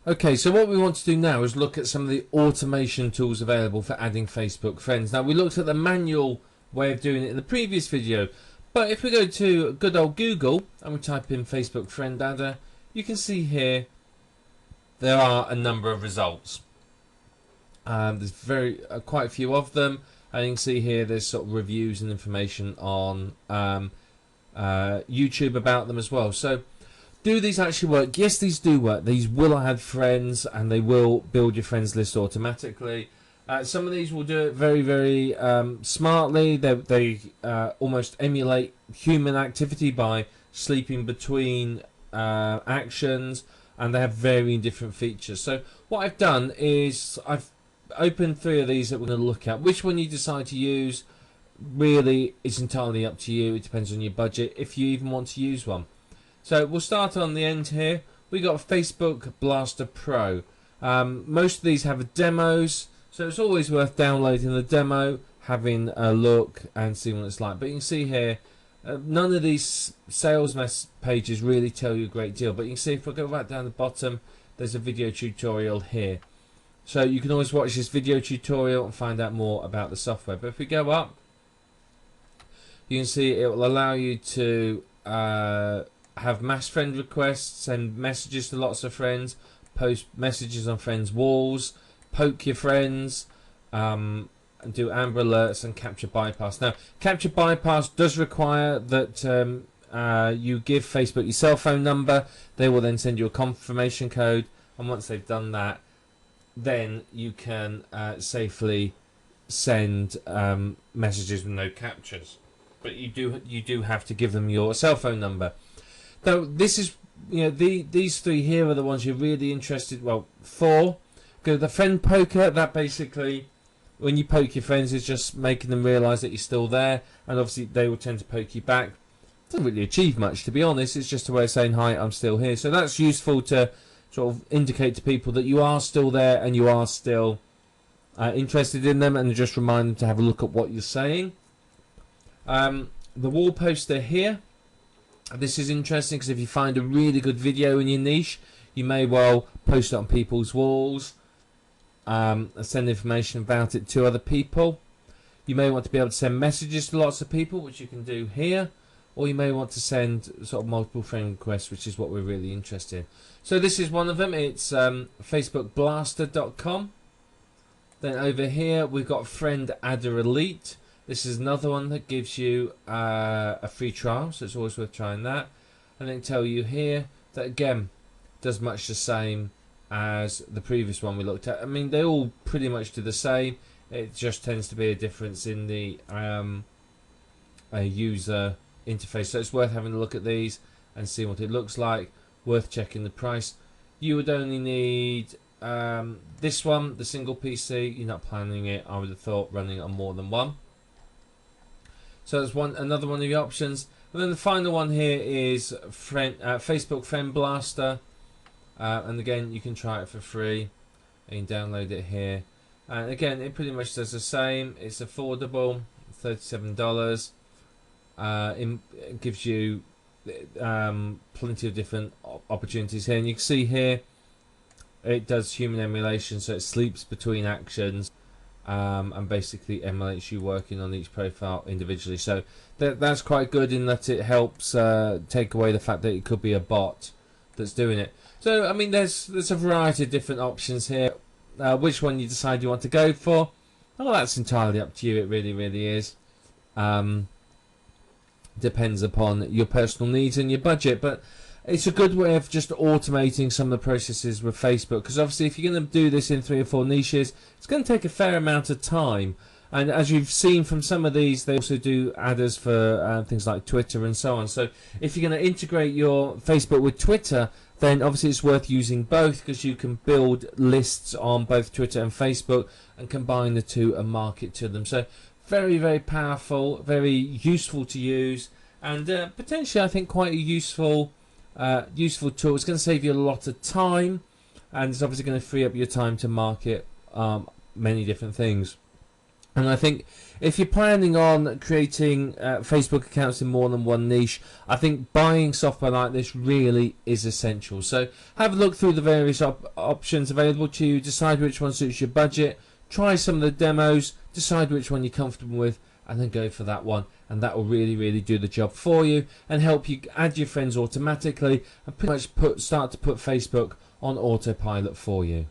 Okay, so what we want to do now is look at some of the automation tools available for adding Facebook friends. Now, we looked at the manual way of doing it in the previous video, but if we go to good old Google and we type in Facebook friend adder, you can see here there are a number of results. There's quite a few of them, and you can see here there's sort of reviews and information on YouTube about them as well. So, do these actually work? Yes, these do work. These will add friends and they will build your friends list automatically. Some of these will do it very, very smartly. They almost emulate human activity by sleeping between actions, and they have varying different features. So what I've done is I've opened 3 of these that we're going to look at. Which one you decide to use really is entirely up to you. It depends on your budget, if you even want to use one. So we'll start on the end here. We got Facebook Blaster Pro. Most of these have demos, so it's always worth downloading the demo, having a look and seeing what it's like. But you can see here, none of these sales pages really tell you a great deal. But you can see if I go right down the bottom, there's a video tutorial here. So you can always watch this video tutorial and find out more about the software. But if we go up, you can see it will allow you to have mass friend requests, send messages to lots of friends, post messages on friends' walls, poke your friends, and do Amber Alerts and Capture Bypass. Now, Capture Bypass does require that you give Facebook your cell phone number. They will then send you a confirmation code, and once they've done that, then you can safely send messages with no captures. But you do have to give them your cell phone number. Now, this is, these 3 here are the ones you're really interested. Well, 4. Go to the friend poker. That basically, when you poke your friends, is just making them realise that you're still there, and obviously they will tend to poke you back. Doesn't really achieve much, to be honest. It's just a way of saying, hi, I'm still here. So that's useful to sort of indicate to people that you are still there and you are still interested in them, and just remind them to have a look at what you're saying. The wall poster here. This is interesting because if you find a really good video in your niche, you may well post it on people's walls, and send information about it to other people. You may want to be able to send messages to lots of people, which you can do here, or you may want to send sort of multiple friend requests, which is what we're really interested in. So this is one of them. It's facebookblaster.com. Then over here we've got Friend Adder Elite. This is another one that gives you a free trial, so it's always worth trying that. And then tell you here that again does much the same as the previous one we looked at. I mean, they all pretty much do the same. It just tends to be a difference in the user interface. So it's worth having a look at these and seeing what it looks like. Worth checking the price. You would only need this one, the single PC. You're not planning it, I would have thought, running on more than one. So that's another one of the options. And then the final one here is Facebook Friend Blaster. And again, you can try it for free. You can download it here. And again, it pretty much does the same. It's affordable, $37. It gives you plenty of different opportunities here. And you can see here, it does human emulation, so it sleeps between actions. And basically emulates you working on each profile individually. So that's quite good in that it helps take away the fact that it could be a bot that's doing it. So I mean, there's a variety of different options here. Which one you decide you want to go for, well, that's entirely up to you. It really, really is. Depends upon your personal needs and your budget, but it's a good way of just automating some of the processes with Facebook, because obviously if you're going to do this in 3 or 4 niches, it's going to take a fair amount of time. And as you've seen from some of these, they also do adders for things like Twitter and so on. So if you're going to integrate your Facebook with Twitter, then obviously it's worth using both, because you can build lists on both Twitter and Facebook and combine the two and market to them. So very, very powerful, very useful to use, and potentially I think quite a useful tool. It's going to save you a lot of time, and it's obviously going to free up your time to market many different things. And I think if you're planning on creating Facebook accounts in more than one niche, I think buying software like this really is essential. So have a look through the various options available to you, decide which one suits your budget, try some of the demos, decide which one you're comfortable with, and then go for that one. And that will really do the job for you and help you add your friends automatically and pretty much start to put Facebook on autopilot for you.